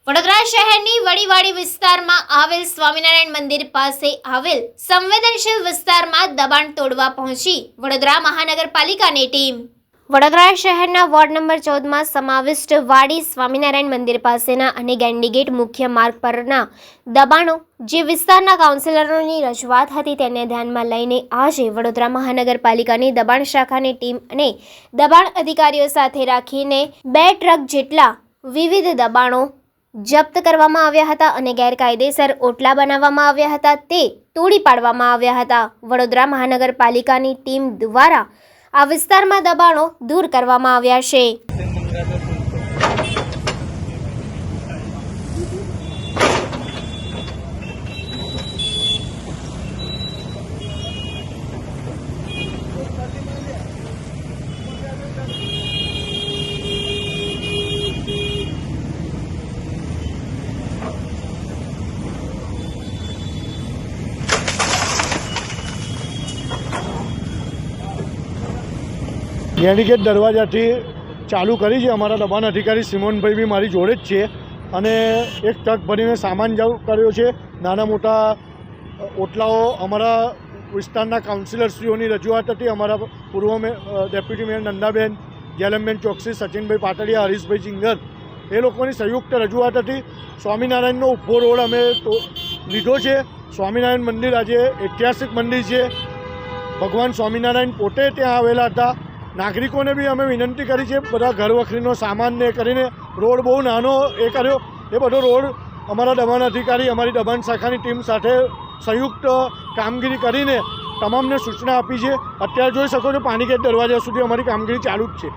વડોદરા શહેરની વડીવાડી વિસ્તારમાં આવેલ સ્વામિનારાયણ મંદિર પાસે આવેલ સંવેદનશીલ વિસ્તારમાં દબાણ તોડવા પહોંચી વડોદરા મહાનગરપાલિકાની ટીમ। વડોદરા શહેરના વોર્ડ નંબર 14માં સમાવિષ્ટ વાડી સ્વામિનારાયણ મંદિર પાસેના અને ગેંડી ગેટ મુખ્ય માર્ગ પરના દબાણો જે વિસ્તારના કાઉન્સિલરોની રજૂઆત હતી તેને ધ્યાનમાં લઈને આજે વડોદરા મહાનગરપાલિકાની દબાણ શાખાની ટીમ અને દબાણ અધિકારીઓ સાથે રાખીને 2 ટ્રક જેટલા વિવિધ દબાણો જપ્ત કરવામાં આવ્યા હતા અને ગેરકાયદેસર ઓટલા બનાવવામાં આવ્યા હતા તે તોડી પાડવામાં આવ્યા હતા। વડોદરા મહાનગરપાલિકાની ટીમ દ્વારા આ વિસ્તારમાં દબાણો દૂર કરવામાં આવ્યા છે। ગેંડી ગેટ દરવાજાથી ચાલુ કરી છે। અમારા દબાણ અધિકારી સિમોનભાઈ બી મારી જોડે જ છે અને એક ટ્રક ભરીને સામાન જવું કર્યો છે। નાના મોટા ઓટલાઓ અમારા વિસ્તારના કાઉન્સિલરશ્રીઓની રજૂઆત હતી। અમારા પૂર્વ ડેપ્યુટી મેયર નંદાબેન, જેલમબેન ચોકસી, સચિનભાઈ પાટડિયા, હરીશભાઈ ચિંગર એ લોકોની સંયુક્ત રજૂઆત હતી। સ્વામિનારાયણનો ઊભો રોડ અમે લીધો છે। સ્વામિનારાયણ મંદિર આજે ઐતિહાસિક મંદિર છે। ભગવાન સ્વામિનારાયણ પોતે ત્યાં આવેલા હતા। નાગરિકોને બી અમે વિનંતી કરી છે બધા ઘર વખરીનો સામાનને કરીને રોડ બહુ નાનો એ કર્યો। એ બધો રોડ અમારા દબાણ અધિકારી અમારી દબાણ શાખાની ટીમ સાથે સંયુક્ત કામગીરી કરીને તમામને સૂચના આપી છે। અત્યારે જોઈ શકો છો પાણીગેટ દરવાજા સુધી અમારી કામગીરી ચાલુ જ છે।